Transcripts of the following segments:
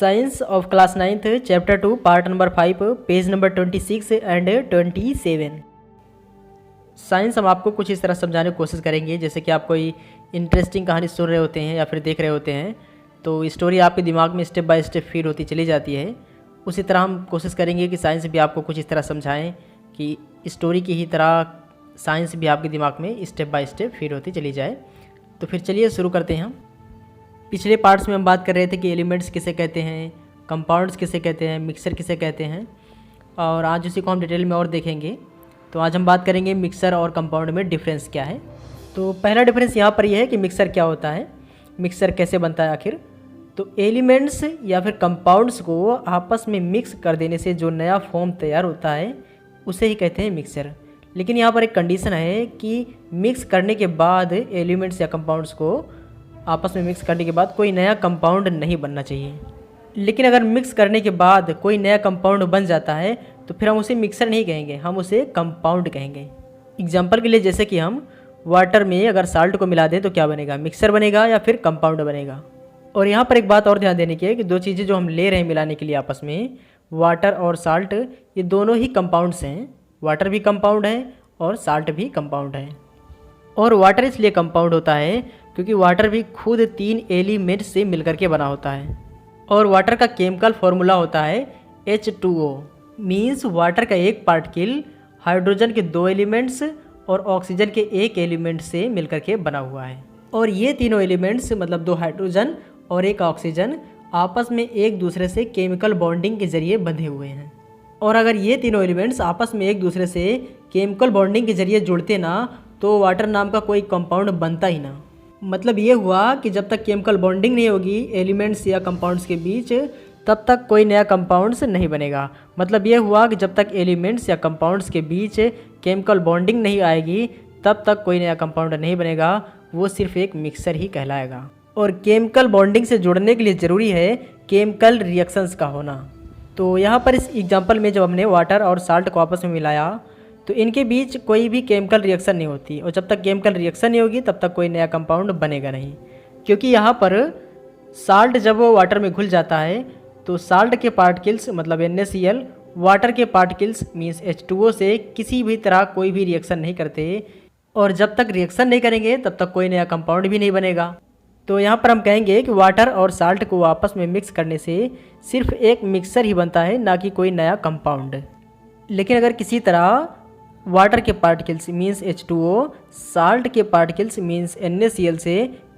Science of class 9th chapter 2 part number 5 page number 26 and 27। Science हम आपको कुछ इस तरह समझाने की कोशिश करेंगे जैसे कि आप कोई इंटरेस्टिंग कहानी सुन रहे होते हैं या फिर देख रहे होते हैं तो स्टोरी आपके दिमाग में स्टेप बाय स्टेप फीड होती चली जाती है। उसी तरह हम कोशिश करेंगे कि साइंस भी आपको कुछ इस तरह समझाएं कि स्टोरी की ही तरह साइंस भी आपके दिमाग में स्टेप बाय स्टेप फीड होती चली जाए। तो फिर चलिए शुरू करते हैं हम। पिछले पार्ट्स में हम बात कर रहे थे कि एलिमेंट्स किसे कहते हैं, कंपाउंड्स किसे कहते हैं, मिक्सर किसे कहते हैं, और आज उसी को हम डिटेल में और देखेंगे। तो आज हम बात करेंगे मिक्सर और कंपाउंड में डिफरेंस क्या है। तो पहला डिफरेंस यहाँ पर यह है कि मिक्सर क्या होता है, मिक्सर कैसे बनता है आखिर। तो एलिमेंट्स या फिर कंपाउंड्स को आपस में मिक्स कर देने से जो नया फॉर्म तैयार होता है उसे ही कहते हैं मिक्सर। लेकिन यहाँ पर एक कंडीशन है कि मिक्स करने के बाद एलिमेंट्स या कंपाउंड्स को आपस में मिक्स करने के बाद कोई नया कंपाउंड नहीं बनना चाहिए। लेकिन अगर मिक्स करने के बाद कोई नया कंपाउंड बन जाता है तो फिर हम उसे मिक्सर नहीं कहेंगे, हम उसे कंपाउंड कहेंगे। एग्जांपल के लिए जैसे कि हम वाटर में अगर साल्ट को मिला दें तो क्या बनेगा, मिक्सर बनेगा या फिर कंपाउंड बनेगा। और यहाँ पर एक बात और ध्यान देने की है कि दो चीज़ें जो हम ले रहे हैं मिलाने के लिए आपस में, वाटर और साल्ट, ये दोनों ही कंपाउंड्स हैं। वाटर भी कंपाउंड है और साल्ट भी कंपाउंड है। और वाटर इसलिए कंपाउंड होता है क्योंकि वाटर भी खुद 3 एलिमेंट से मिलकर के बना होता है। और वाटर का केमिकल फॉर्मूला होता है H2O, मीन्स वाटर का एक पार्टिकल हाइड्रोजन के 2 एलिमेंट्स और ऑक्सीजन के 1 एलिमेंट से मिलकर के बना हुआ है। और ये तीनों एलिमेंट्स मतलब 2 हाइड्रोजन और 1 ऑक्सीजन आपस में एक दूसरे से केमिकल बॉन्डिंग के जरिए बंधे हुए हैं। और अगर ये तीनों एलिमेंट्स आपस में एक दूसरे से केमिकल बॉन्डिंग के जरिए जुड़ते ना तो वाटर नाम का कोई कंपाउंड बनता ही ना। मतलब ये हुआ कि जब तक केमिकल बॉन्डिंग नहीं होगी एलिमेंट्स या कंपाउंड्स के बीच तब तक कोई नया कंपाउंड्स नहीं बनेगा। मतलब ये हुआ कि जब तक एलिमेंट्स या कंपाउंड्स के बीच केमिकल बॉन्डिंग नहीं आएगी तब तक कोई नया कंपाउंड नहीं बनेगा, वो सिर्फ एक मिक्सर ही कहलाएगा। और केमिकल बॉन्डिंग से जुड़ने के लिए ज़रूरी है केमिकल रिएक्शंस का होना। तो यहाँ पर इस एग्जाम्पल में जब हमने वाटर और साल्ट को आपस में मिलाया तो इनके बीच कोई भी केमिकल रिएक्शन नहीं होती, और जब तक केमिकल रिएक्शन नहीं होगी तब तक कोई नया कंपाउंड बनेगा नहीं। क्योंकि यहाँ पर साल्ट जब वो वाटर में घुल जाता है तो साल्ट के पार्टिकल्स मतलब NaCl वाटर के पार्टिकल्स मीन्स H2O से किसी भी तरह कोई भी रिएक्शन नहीं करते, और जब तक रिएक्शन नहीं करेंगे तब तक कोई नया कंपाउंड भी नहीं बनेगा। तो यहाँ पर हम कहेंगे कि वाटर और साल्ट को आपस में मिक्स करने से सिर्फ एक मिक्सर ही बनता है, ना कि कोई नया कंपाउंड। लेकिन अगर किसी तरह वाटर के पार्टिकल्स मीन्स H2O साल्ट के पार्टिकल्स मीन्स NaCl से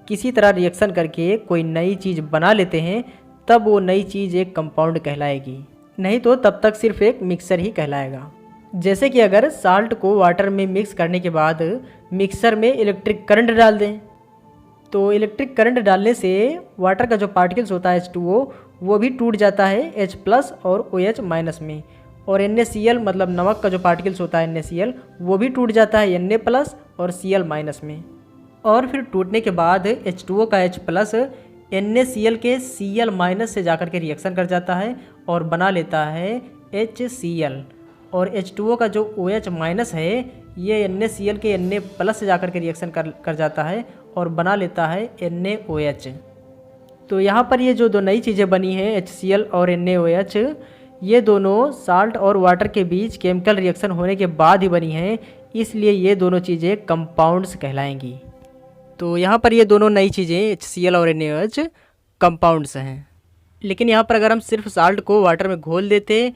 किसी तरह रिएक्शन करके कोई नई चीज़ बना लेते हैं तब वो नई चीज़ एक कंपाउंड कहलाएगी, नहीं तो तब तक सिर्फ एक मिक्सर ही कहलाएगा। जैसे कि अगर साल्ट को वाटर में मिक्स करने के बाद मिक्सर में इलेक्ट्रिक करंट डाल दें तो इलेक्ट्रिक करंट डालने से वाटर का जो पार्टिकल्स होता है H2O वो भी टूट जाता है H+ और OH- में, और NaCl मतलब नमक का जो पार्टिकल्स होता है NaCl वो भी टूट जाता है Na+ और Cl- में। और फिर टूटने के बाद H2O का H+ NaCl के Cl- से जाकर के रिएक्शन कर जाता है और बना लेता है HCl, और H2O का जो OH- है ये NaCl के Na+ से जाकर के रिएक्शन कर जाता है और बना लेता है NaOH। तो यहाँ पर ये जो दो नई चीज़ें बनी हैं HCl और NaOH, ये दोनों साल्ट और वाटर के बीच केमिकल रिएक्शन होने के बाद ही बनी हैं, इसलिए ये दोनों चीज़ें कंपाउंड्स कहलाएंगी। तो यहाँ पर ये दोनों नई चीज़ें HCl और NaOH कंपाउंड्स हैं। लेकिन यहाँ पर अगर हम सिर्फ साल्ट को वाटर में घोल देते,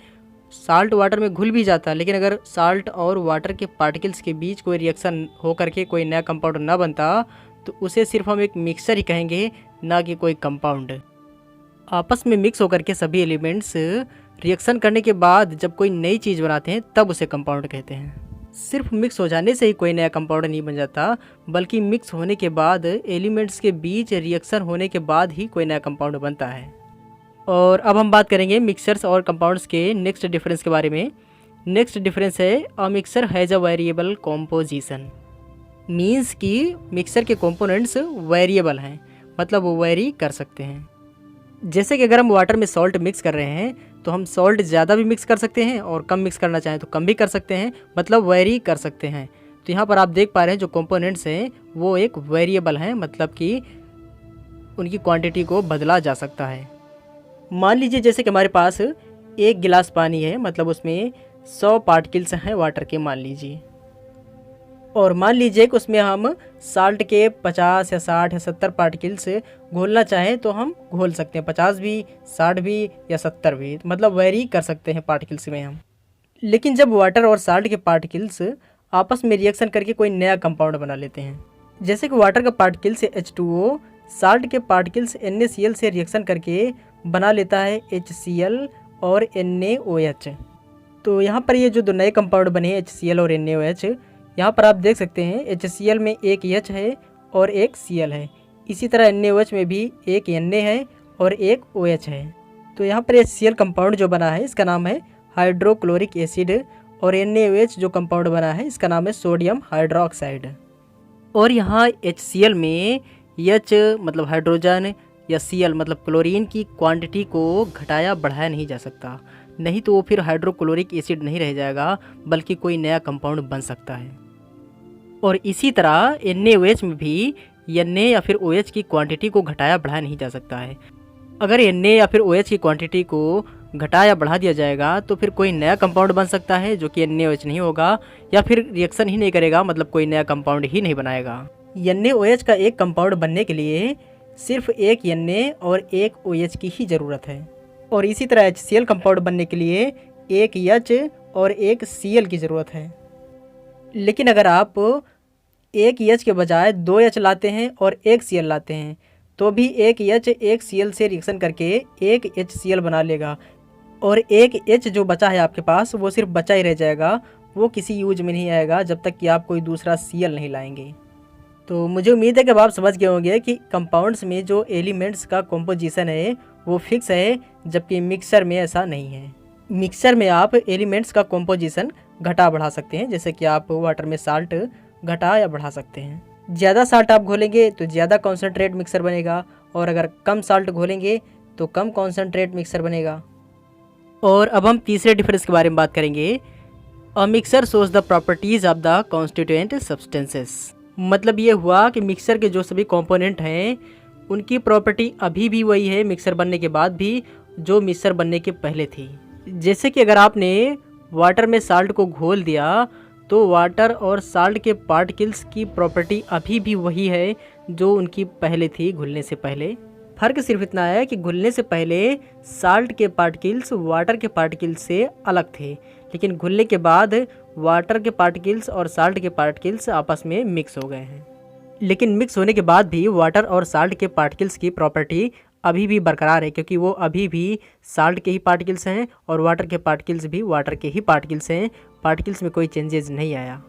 साल्ट वाटर में घुल भी जाता, लेकिन अगर साल्ट और वाटर के पार्टिकल्स के बीच कोई रिएक्शन हो करके कोई नया कंपाउंड ना बनता तो उसे सिर्फ हम एक मिक्सर ही कहेंगे, ना कि कोई कंपाउंड। आपस में मिक्स होकर के सभी एलिमेंट्स रिएक्शन करने के बाद जब कोई नई चीज़ बनाते हैं तब उसे कंपाउंड कहते हैं। सिर्फ मिक्स हो जाने से ही कोई नया कंपाउंड नहीं बन जाता, बल्कि मिक्स होने के बाद एलिमेंट्स के बीच रिएक्शन होने के बाद ही कोई नया कंपाउंड बनता है। और अब हम बात करेंगे मिक्सर्स और कंपाउंड्स के नेक्स्ट डिफरेंस के बारे में। नेक्स्ट डिफरेंस है a mixture has a variable composition, means कि मिक्सर के कंपोनेंट्स वेरिएबल हैं, मतलब वो वेरी कर सकते हैं। जैसे कि अगर हम वाटर में सॉल्ट मिक्स कर रहे हैं तो हम सॉल्ट ज़्यादा भी मिक्स कर सकते हैं और कम मिक्स करना चाहें तो कम भी कर सकते हैं, मतलब वेरी कर सकते हैं। तो यहाँ पर आप देख पा रहे हैं जो कंपोनेंट्स हैं वो एक वेरिएबल हैं, मतलब कि उनकी क्वांटिटी को बदला जा सकता है। मान लीजिए जैसे कि हमारे पास 1 गिलास पानी है, मतलब उसमें 100 पार्टिकल्स हैं वाटर के मान लीजिए, और मान लीजिए कि उसमें हम साल्ट के 50 या 60 या 70 पार्टिकल्स घोलना चाहें तो हम घोल सकते हैं, 50 भी, 60 भी या 70 भी, मतलब वेरी कर सकते हैं पार्टिकल्स में हम। लेकिन जब वाटर और साल्ट के पार्टिकल्स आपस में रिएक्शन करके कोई नया कंपाउंड बना लेते हैं, जैसे कि वाटर का पार्टिकल्स H2O साल्ट के पार्टिकल्स NaCl से रिएक्शन करके बना लेता है HCl और NaOH। तो यहाँ पर ये जो दो नए कंपाउंड बने HCl और NaOH, यहाँ पर आप देख सकते हैं HCl में एक H है और एक Cl है, इसी तरह NaOH में भी एक Na है और एक OH है। तो यहाँ पर HCl कंपाउंड जो बना है इसका नाम है हाइड्रोक्लोरिक एसिड, और NaOH जो कंपाउंड बना है इसका नाम है सोडियम हाइड्रोक्साइड। और यहाँ HCl में H मतलब हाइड्रोजन या Cl मतलब क्लोरीन की क्वांटिटी को घटाया बढ़ाया नहीं जा सकता, नहीं तो वो फिर हाइड्रोक्लोरिक एसिड नहीं रह जाएगा बल्कि कोई नया कंपाउंड बन सकता है। और इसी तरह NaOH में भी Na या फिर OH की क्वांटिटी को घटाया बढ़ाया नहीं जा सकता है। अगर Na या फिर OH की क्वांटिटी को घटा या बढ़ा दिया जाएगा तो फिर कोई नया कंपाउंड बन सकता है जो कि NaOH नहीं होगा, या फिर रिएक्शन ही नहीं करेगा, मतलब कोई नया कंपाउंड ही नहीं बनाएगा। NaOH का एक कंपाउंड बनने के लिए सिर्फ एक Na और एक OH की ही ज़रूरत है, और इसी तरह HCl कंपाउंड बनने के लिए एक H और एक Cl की ज़रूरत है। लेकिन अगर आप एक H के बजाय 2 H लाते हैं और एक Cl लाते हैं तो भी एक H एक Cl से रिएक्शन करके एक HCl बना लेगा, और एक H जो बचा है आपके पास वो सिर्फ बचा ही रह जाएगा, वो किसी यूज में नहीं आएगा जब तक कि आप कोई दूसरा Cl नहीं लाएंगे। तो मुझे उम्मीद है कि अब आप समझ गए होंगे कि कंपाउंड्स में जो एलिमेंट्स का कॉम्पोजिशन है वो फिक्स है, जबकि मिक्सर में ऐसा नहीं है। मिक्सर में आप एलिमेंट्स का कॉम्पोजिशन घटा बढ़ा सकते हैं, जैसे कि आप वाटर में साल्ट घटा या बढ़ा सकते हैं। ज़्यादा साल्ट आप घोलेंगे तो ज़्यादा कॉन्सेंट्रेट मिक्सर बनेगा, और अगर कम साल्ट घोलेंगे तो कम कॉन्सेंट्रेट मिक्सर बनेगा। और अब हम तीसरे डिफरेंस के बारे में बात करेंगे। A mixture shows the properties of the constituent substances. मतलब ये हुआ कि मिक्सर के जो सभी कंपोनेंट हैं उनकी प्रॉपर्टी अभी भी वही है मिक्सर बनने के बाद भी जो मिक्सर बनने के पहले थी। जैसे कि अगर आपने वाटर में साल्ट को घोल दिया तो वाटर और साल्ट के पार्टिकल्स की प्रॉपर्टी अभी भी वही है जो उनकी पहले थी घुलने से पहले। फ़र्क सिर्फ इतना है कि घुलने से पहले साल्ट के पार्टिकल्स वाटर के पार्टिकल्स से अलग थे, लेकिन घुलने के बाद वाटर के पार्टिकल्स और साल्ट के पार्टिकल्स आपस में मिक्स हो गए हैं। लेकिन मिक्स होने के बाद भी वाटर और साल्ट के पार्टिकल्स की प्रॉपर्टी अभी भी बरकरार है, क्योंकि वो अभी भी साल्ट के ही पार्टिकल्स हैं और वाटर के पार्टिकल्स भी वाटर के ही पार्टिकल्स हैं। पार्टिकल्स में कोई चेंजेस नहीं आया।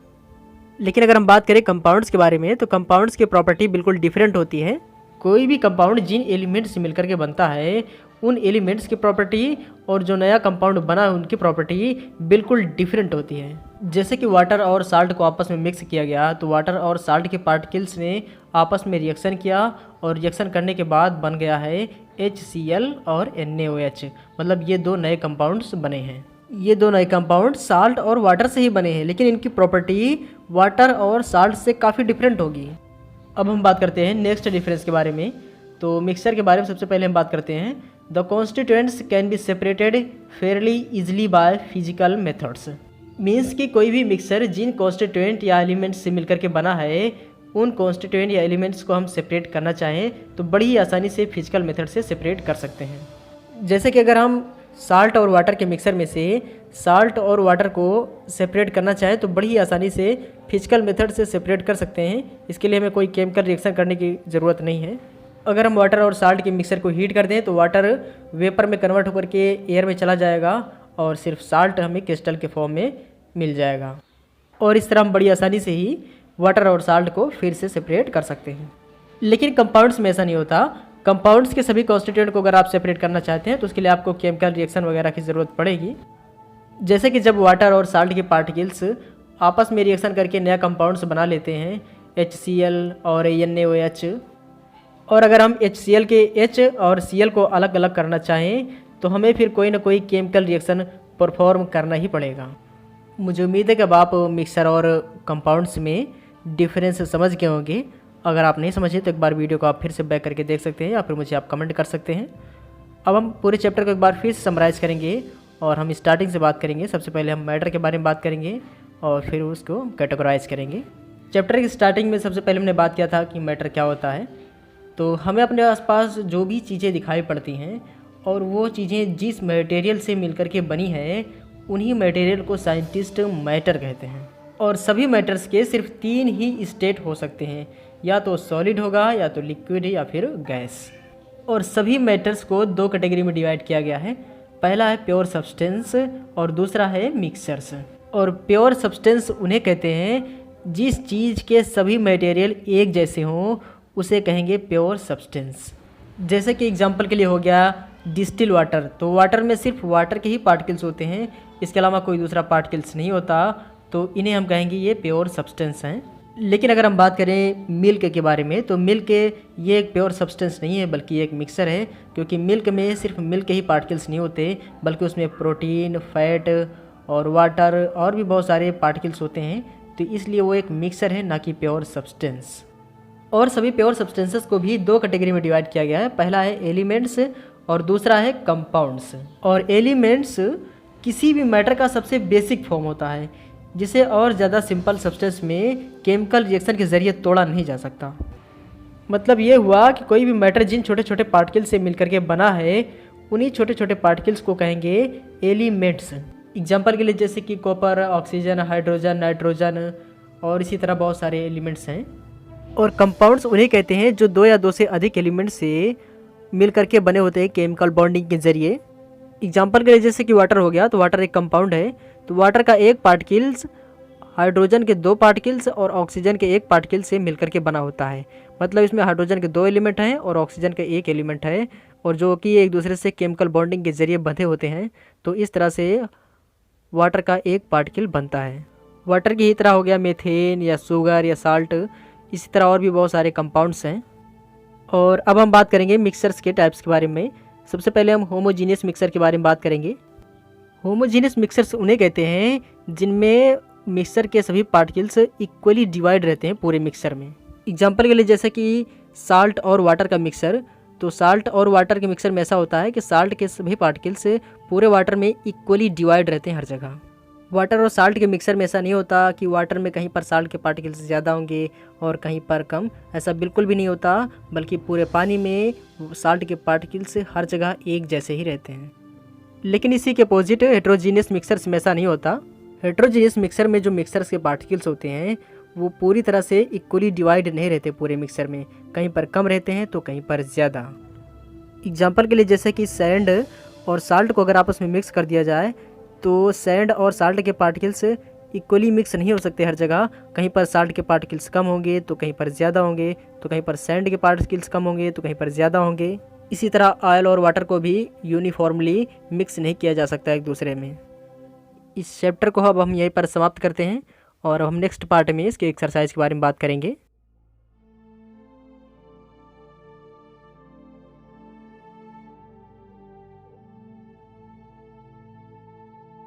लेकिन अगर हम बात करें कंपाउंड्स के बारे में तो कंपाउंड्स की प्रॉपर्टी बिल्कुल डिफरेंट होती है। कोई भी कंपाउंड जिन एलिमेंट्स से मिलकर के बनता है उन एलिमेंट्स की प्रॉपर्टी और जो नया कंपाउंड बना है उनकी प्रॉपर्टी बिल्कुल डिफरेंट होती है। जैसे कि वाटर और साल्ट को आपस में मिक्स किया गया तो वाटर और साल्ट के पार्टिकल्स ने आपस में रिएक्शन किया और रिएक्शन करने के बाद बन गया है HCl और NaOH, मतलब ये दो नए कंपाउंड्स बने हैं। ये दो नए कंपाउंड साल्ट और वाटर से ही बने हैं, लेकिन इनकी प्रॉपर्टी वाटर और साल्ट से काफ़ी डिफरेंट होगी। अब हम बात करते हैं नेक्स्ट डिफरेंस के बारे में। तो मिक्सचर के बारे में सबसे पहले हम बात करते हैं। The constituents can be separated Fairlie easily by physical methods. Means कि कोई भी मिक्सर जिन कॉन्स्टिट्यूएंट या एलिमेंट्स से मिलकर के बना है उन कॉन्स्टिट्यूएंट या एलिमेंट्स को हम सेपरेट करना चाहें तो बड़ी ही आसानी से फिजिकल मेथड से सेपरेट कर सकते हैं। जैसे कि अगर हम साल्ट और वाटर के मिक्सर में से साल्ट और वाटर को सेपरेट करना चाहें तो बड़ी ही आसानी से फिजिकल मेथड से सेपरेट कर सकते हैं। इसके लिए हमें कोई केमिकल रिएक्शन करने की ज़रूरत नहीं है। अगर हम वाटर और साल्ट के मिक्सर को हीट कर दें तो वाटर वेपर में कन्वर्ट होकर के एयर में चला जाएगा और सिर्फ साल्ट हमें क्रिस्टल के फॉर्म में मिल जाएगा, और इस तरह हम बड़ी आसानी से ही वाटर और साल्ट को फिर से सेपरेट कर सकते हैं। लेकिन कंपाउंड्स में ऐसा नहीं होता। कंपाउंड्स के सभी कॉन्स्टिट्यूएंट को अगर आप सेपरेट करना चाहते हैं तो उसके लिए आपको केमिकल रिएक्शन वगैरह की ज़रूरत पड़ेगी। जैसे कि जब वाटर और साल्ट के पार्टिकल्स आपस में रिएक्शन करके नया कंपाउंड्स बना लेते हैं HCl और NaOH, और अगर हम HCl के H और Cl को अलग अलग करना चाहें तो हमें फिर कोई ना कोई केमिकल रिएक्शन परफॉर्म करना ही पड़ेगा। मुझे उम्मीद है कि अब आप मिक्सर और कंपाउंड्स में डिफरेंस समझ गए होंगे। अगर आप नहीं समझे तो एक बार वीडियो को आप फिर से बैक करके देख सकते हैं या फिर मुझे आप कमेंट कर सकते हैं। अब हम पूरे चैप्टर को एक बार फिर समराइज़ करेंगे और हम स्टार्टिंग से बात करेंगे। सबसे पहले हम मैटर के बारे में बात करेंगे और फिर उसको कैटेगराइज करेंगे। चैप्टर की स्टार्टिंग में सबसे पहले हमने बात किया था कि मैटर क्या होता है। तो हमें अपने आसपास जो भी चीज़ें दिखाई पड़ती हैं और वो चीज़ें जिस मटेरियल से मिलकर के बनी है, उन्हीं मटेरियल को साइंटिस्ट मैटर कहते हैं। और सभी मैटर्स के सिर्फ 3 ही स्टेट हो सकते हैं, या तो सॉलिड होगा, या तो लिक्विड, या फिर गैस। और सभी मैटर्स को 2 कैटेगरी में डिवाइड किया गया है। पहला है प्योर सब्सटेंस और दूसरा है मिक्सचर्स। और प्योर सब्सटेंस उन्हें कहते हैं जिस चीज़ के सभी मटेरियल एक जैसे हों, उसे कहेंगे प्योर सब्सटेंस। जैसे कि एग्जांपल के लिए हो गया डिस्टिल वाटर। तो वाटर में सिर्फ वाटर के ही पार्टिकल्स होते हैं, इसके अलावा कोई दूसरा पार्टिकल्स नहीं होता, तो इन्हें हम कहेंगे ये प्योर सब्सटेंस हैं। लेकिन अगर हम बात करें मिल्क के बारे में, तो मिल्क ये एक प्योर सब्सटेंस नहीं है, बल्कि एक मिक्सर है। क्योंकि मिल्क में सिर्फ मिल्क के ही पार्टिकल्स नहीं होते, बल्कि उसमें प्रोटीन, फैट और वाटर और भी बहुत सारे पार्टिकल्स होते हैं। तो इसलिए वो एक मिक्सर है, ना कि प्योर सब्सटेंस। और सभी प्योर सब्सटेंसेस को भी 2 कैटेगरी में डिवाइड किया गया है। पहला है एलिमेंट्स और दूसरा है कंपाउंड्स। और एलिमेंट्स किसी भी मैटर का सबसे बेसिक फॉर्म होता है, जिसे और ज़्यादा सिंपल सब्सटेंस में केमिकल रिएक्शन के ज़रिए तोड़ा नहीं जा सकता। मतलब ये हुआ कि कोई भी मैटर जिन छोटे छोटे पार्टिकल से मिलकर के बना है, उन्हीं छोटे छोटे पार्टिकल्स को कहेंगे एलिमेंट्स। एग्जाम्पल के लिए जैसे कि कॉपर, ऑक्सीजन, हाइड्रोजन, नाइट्रोजन और इसी तरह बहुत सारे एलिमेंट्स हैं। और कंपाउंड्स उन्हें कहते हैं जो 2 या 2 से अधिक एलिमेंट से मिल करके बने होते हैं केमिकल बॉन्डिंग के ज़रिए। एग्जाम्पल के लिए जैसे कि वाटर हो गया, तो वाटर एक कंपाउंड है। तो वाटर का एक पार्टिकल्स हाइड्रोजन के 2 पार्टिकल्स और ऑक्सीजन के 1 पार्टिकल से मिलकर के बना होता है। मतलब इसमें हाइड्रोजन के 2 एलिमेंट हैं और ऑक्सीजन का 1 एलिमेंट है, और जो कि एक दूसरे से केमिकल बॉन्डिंग के ज़रिए बंधे होते हैं। तो इस तरह से वाटर का एक पार्टिकल बनता है। वाटर की ही तरह हो गया मीथेन या शुगर या साल्ट, इसी तरह और भी बहुत सारे कंपाउंड्स हैं। और अब हम बात करेंगे मिक्सर्स के टाइप्स के बारे में। सबसे पहले हम होमोजीनियस मिक्सर के बारे में बात करेंगे। होमोजीनियस मिक्सर्स उन्हें कहते हैं जिनमें मिक्सर के सभी पार्टिकल्स इक्वली डिवाइड रहते हैं पूरे मिक्सर में। एग्जाम्पल के लिए जैसे कि साल्ट और वाटर का मिक्सर। तो साल्ट और वाटर के मिक्सर में ऐसा होता है कि साल्ट के सभी पार्टिकल्स पूरे वाटर में इक्वली डिवाइड रहते हैं हर जगह। वाटर और साल्ट के मिक्सर में ऐसा नहीं होता कि वाटर में कहीं पर साल्ट के पार्टिकल्स ज़्यादा होंगे और कहीं पर कम। ऐसा बिल्कुल भी नहीं होता, बल्कि पूरे पानी में साल्ट के पार्टिकल्स हर जगह एक जैसे ही रहते हैं। लेकिन इसी के अपोजिट हेट्रोजीनियस मिक्सर्स में ऐसा नहीं होता। हेट्रोजीनियस मिक्सर में जो मिक्सर्स के पार्टिकल्स होते हैं वो पूरी तरह से इक्वली डिवाइड नहीं रहते पूरे मिक्सर में, कहीं पर कम रहते हैं तो कहीं पर ज़्यादा। एग्जाम्पल के लिए जैसे कि सैंड और साल्ट को अगर आपस में मिक्स कर दिया जाए, तो सैंड और साल्ट के पार्टिकल्स इक्वली मिक्स नहीं हो सकते हर जगह। कहीं पर साल्ट के पार्टिकल्स कम होंगे तो कहीं पर ज़्यादा होंगे, तो कहीं पर सैंड के पार्टिकल्स कम होंगे तो कहीं पर ज़्यादा होंगे। इसी तरह ऑयल और वाटर को भी यूनिफॉर्मली मिक्स नहीं किया जा सकता एक दूसरे में। इस चैप्टर को अब हम यहीं पर समाप्त करते हैं और हम नेक्स्ट पार्ट में इसके एक्सरसाइज के बारे में बात करेंगे।